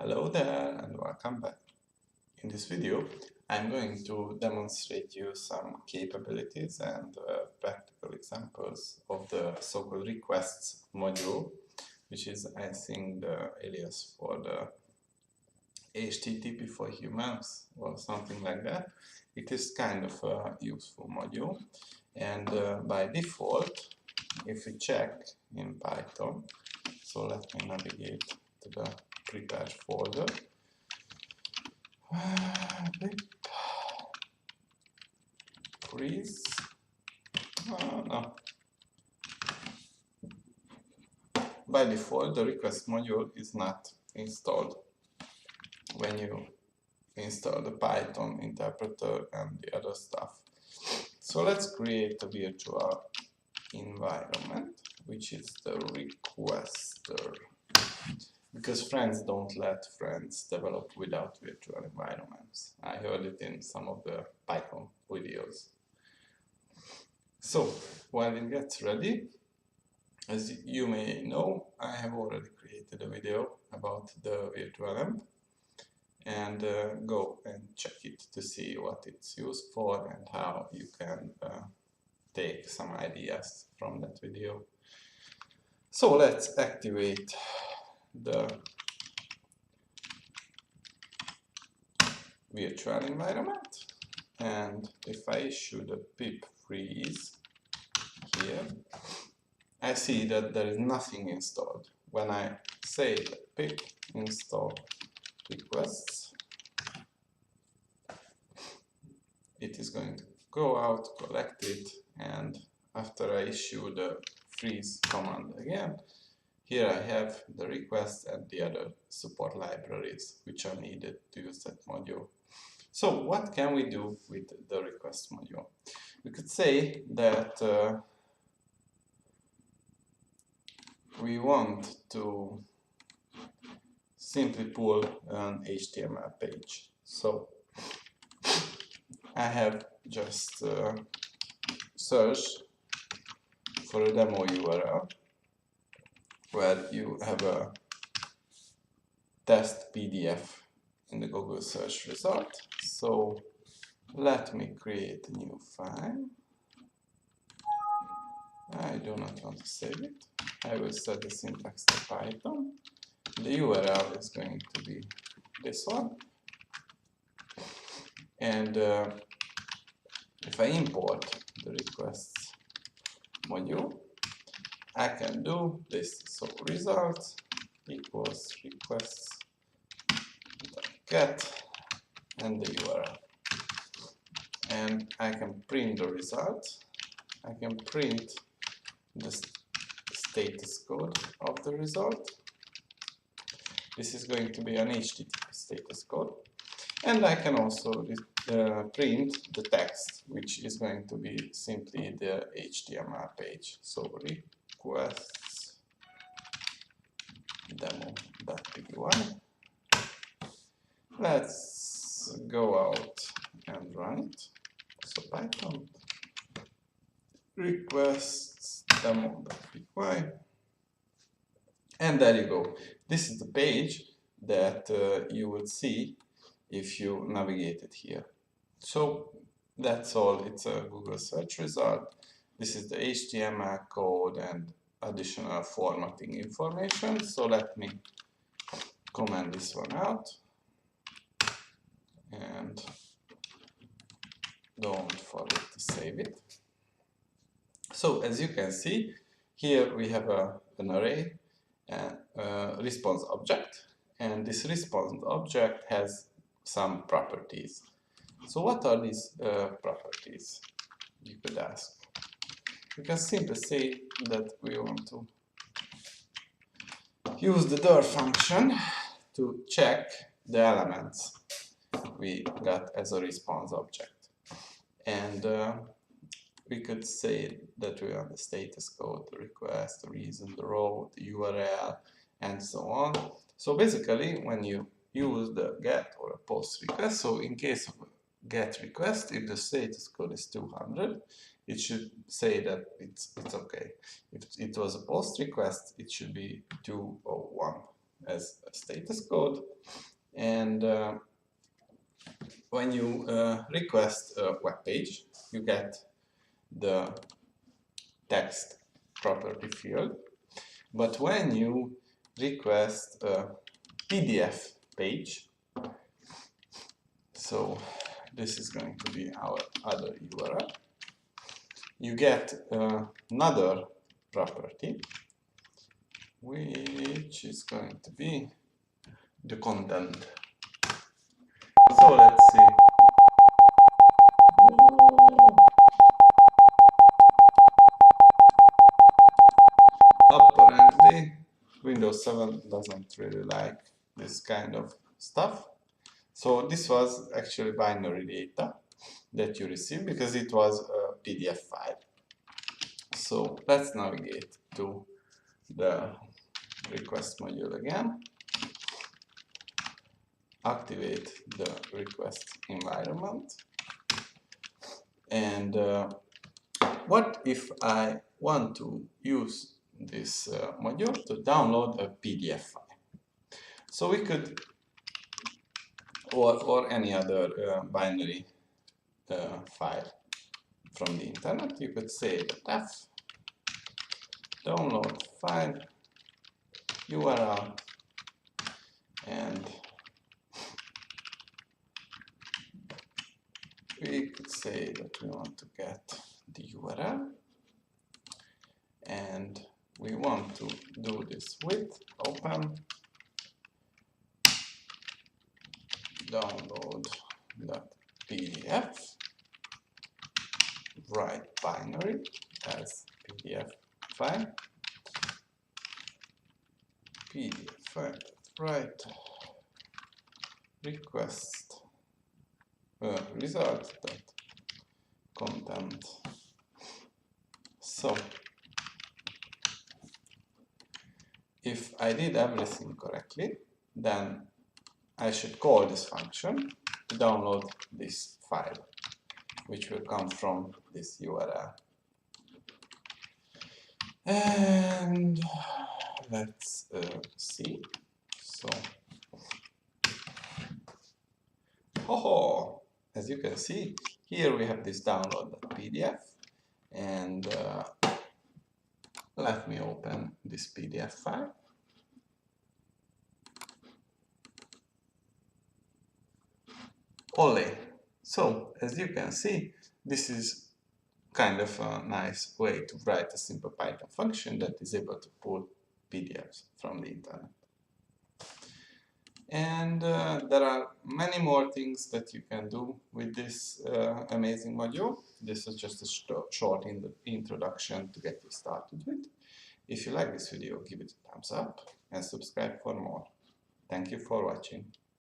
Hello there and welcome back. In this video I'm going to demonstrate you some capabilities and practical examples of the so-called requests module, which is I think the alias for the HTTP for humans or something like that. It is kind of a useful module, and by default, if we check in Python, so let me navigate to the prepared folder. Freeze. No. By default, the request module is not installed when you install the Python interpreter and the other stuff. So let's create a virtual environment, which is the requester. Because friends don't let friends develop without virtual environments. I heard it in some of the Python videos. So, while it gets ready, as you may know, I have already created a video about the virtual env, and go and check it to see what it's used for and how you can take some ideas from that video. So let's activate the virtual environment, and if I issue the pip freeze here, I see that there is nothing installed. When I say pip install requests, it is going to go out, collect it, and after I issue the freeze command again, here I have the request and the other support libraries which are needed to use that module. So what can we do with the request module? We could say that we want to simply pull an HTML page. So I have just searched for a demo URL where you have a test PDF in the Google search result. So let me create a new file. I do not want to save it. I will set the syntax to Python. The URL is going to be this one. And if I import the requests module, I can do this. So results equals requests get and the URL. And I can print the result. I can print the status code of the result. This is going to be an HTTP status code. And I can also print the text, which is going to be simply the HTML page. So requests demo.py. Let's go out and run it. So Python requests demo.py, and there you go. This is the page that you will see if you navigate it here. So that's all. It's a Google search result. This is the HTML code and additional formatting information. So let me comment this one out and don't forget to save it. So as you can see, here we have an array and response object, and this response object has some properties. So what are these properties, you could ask? We can simply say that we want to use the dir function to check the elements we got as a response object. And we could say that we want the status code, the request, the reason, the row, the URL, and so on. So basically, when you use the get or a post request, so in case of a get request, if the status code is 200, it should say that it's okay. If it was a post request, it should be 201. as a status code, and when you request a web page, you get the text property field. But when you request a PDF page, so this is going to be our other URL, you get another property, which is going to be the content. So let's see. Apparently, Windows 7 doesn't really like this kind of stuff. So this was actually binary data that you received because it was a PDF file. So let's navigate to the request module again. Activate the request environment. And what if I want to use this module to download a PDF file? So we could, or any other binary file from the internet, you could say that f download file URL, and we could say that we want to get the URL, and we want to do this with open download.pdf, write binary as PDF file, PDF file, write request result.content. So if I did everything correctly, then I should call this function to download this file, which will come from this URL. And let's see. So, as you can see, here we have this download.pdf, and let me open this PDF file. Ole! So, as you can see, this is kind of a nice way to write a simple Python function that is able to pull PDFs from the internet. And there are many more things that you can do with this amazing module. This is just a short introduction to get you started with. If you like this video, give it a thumbs up and subscribe for more. Thank you for watching.